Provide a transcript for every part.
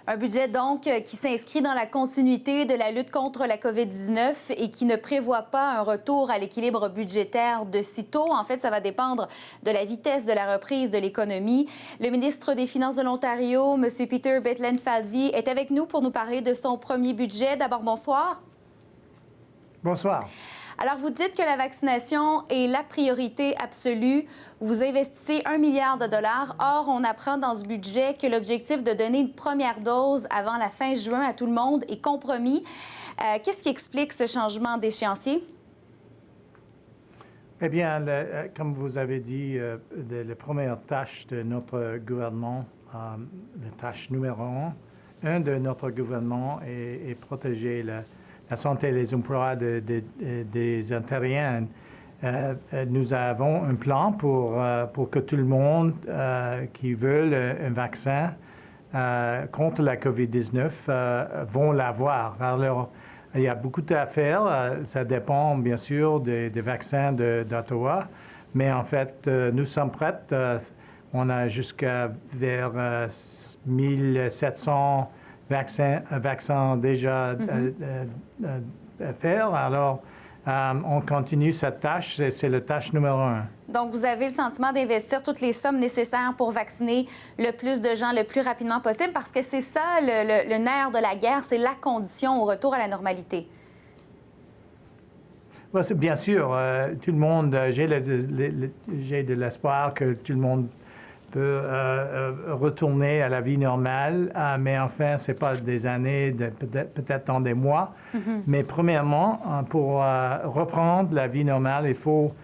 Un budget, donc, qui s'inscrit dans la continuité de la lutte contre la COVID-19 et qui ne prévoit pas un retour à l'équilibre budgétaire de sitôt. En fait, ça va dépendre de la vitesse de la reprise de l'économie. Le ministre des Finances de l'Ontario, M. Peter Bethlenfalvy, est avec nous pour nous parler de son premier budget. D'abord, bonsoir. Bonsoir. Alors, vous dites que la vaccination est la priorité absolue. Vous investissez 1 milliard de dollars. Or, on apprend dans ce budget que l'objectif de donner une première dose avant la fin juin à tout le monde est compromis. Qu'est-ce qui explique ce changement d'échéancier? Eh bien, comme vous avez dit, la première tâche de notre gouvernement, la tâche numéro un de notre gouvernement est protéger la santé et les emplois des Ontariens. Nous avons un plan pour que tout le monde qui veut un vaccin contre la COVID-19 vont l'avoir. Alors, il y a beaucoup d'affaires. Ça dépend, bien sûr, des vaccins d'Ottawa. Mais en fait, nous sommes prêts. On a jusqu'à vers 1700 vaccins déjà à faire. Alors, on continue cette tâche. C'est la tâche numéro un. Donc, vous avez le sentiment d'investir toutes les sommes nécessaires pour vacciner le plus de gens le plus rapidement possible parce que c'est ça, le nerf de la guerre, c'est la condition au retour à la normalité. Well, bien sûr, tout le monde, j'ai de l'espoir que tout le monde peut retourner à la vie normale, mais enfin, ce n'est pas des années, peut-être dans des mois. Mais premièrement, pour reprendre la vie normale, il faut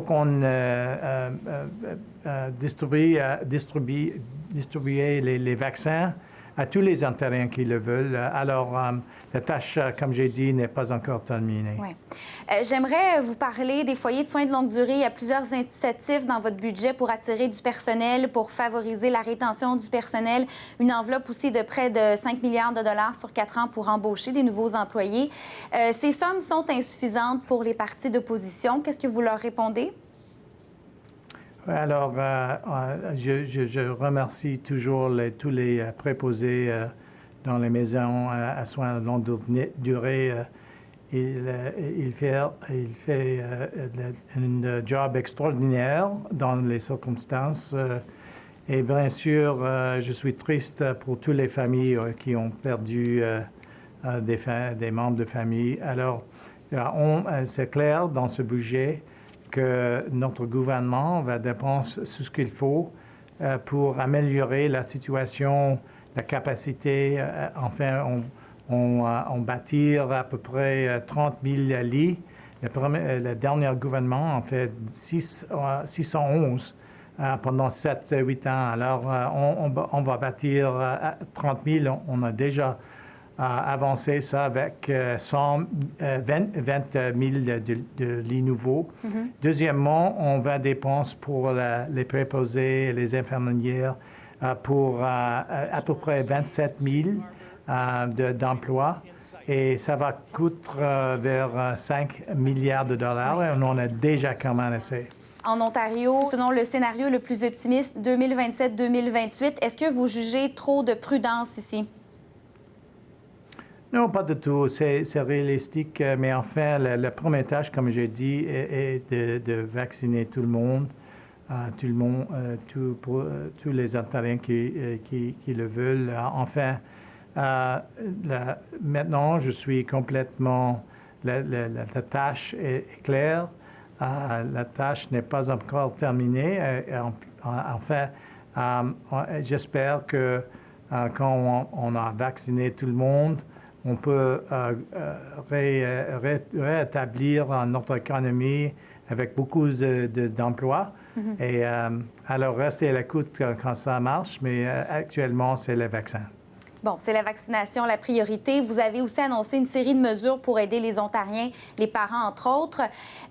qu'on distribue les vaccins à tous les Ontariens qui le veulent. Alors, la tâche, comme j'ai dit, n'est pas encore terminée. Oui. J'aimerais vous parler des foyers de soins de longue durée. Il y a plusieurs initiatives dans votre budget pour attirer du personnel, pour favoriser la rétention du personnel. Une enveloppe aussi de près de 5 milliards de dollars sur 4 ans pour embaucher des nouveaux employés. Ces sommes sont insuffisantes pour les partis d'opposition. Qu'est-ce que vous leur répondez? Alors, je remercie toujours tous les préposés dans les maisons à soins de longue durée. Il fait un job extraordinaire dans les circonstances. Et bien sûr, je suis triste pour toutes les familles qui ont perdu des membres de famille. Alors, c'est clair dans ce budget que notre gouvernement va dépenser ce qu'il faut pour améliorer la situation, la capacité. Enfin, on bâtir à peu près 30 000 lits. Le dernier gouvernement en fait 611 pendant 7-8 ans. Alors, on va bâtir 30 000. On a déjà avancer ça avec 20 000 de lits nouveaux. Deuxièmement, on va dépenser pour les préposés et les infirmières pour à peu près 27 000 d'emplois. Et ça va coûter vers 5 milliards de dollars. Oui. Et on en a déjà commencé. En Ontario, selon le scénario le plus optimiste, 2027-2028, est-ce que vous jugez trop de prudence ici? Non, pas du tout. C'est réalistique, mais enfin, la première tâche, comme j'ai dit, est de vacciner tout le monde, tous les Ontariens qui le veulent. Enfin, maintenant, je suis complètement... La tâche est claire. La tâche n'est pas encore terminée. Enfin, j'espère que quand on a vacciné tout le monde, on peut rétablir notre économie avec beaucoup d'emplois. Et alors, restez à l'écoute quand ça marche, mais actuellement, c'est le vaccin. Bon, c'est la vaccination la priorité. Vous avez aussi annoncé une série de mesures pour aider les Ontariens, les parents, entre autres.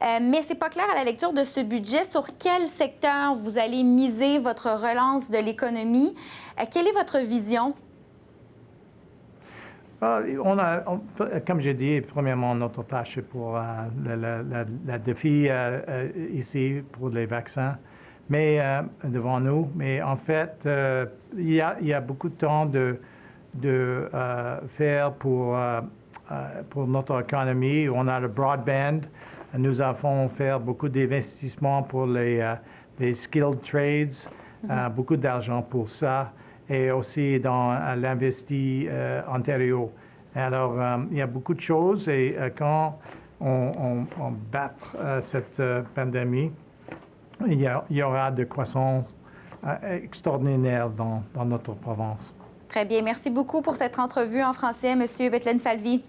Mais c'est pas clair à la lecture de ce budget sur quel secteur vous allez miser votre relance de l'économie. Quelle est votre vision? Comme j'ai dit, premièrement, notre tâche pour le défi ici pour les vaccins, mais devant nous. Mais en fait, il y a beaucoup de temps faire pour notre économie. On a le broadband. Nous avons fait beaucoup d'investissements pour les skilled trades, beaucoup d'argent pour ça, et aussi dans l'Investi Ontario. Alors, il y a beaucoup de choses et quand on bat cette pandémie, il y aura de croissance extraordinaire dans notre province. Très bien. Merci beaucoup pour cette entrevue en français, M. Bethlen Falvey.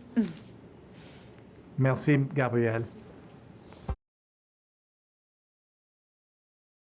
Merci, Gabrielle.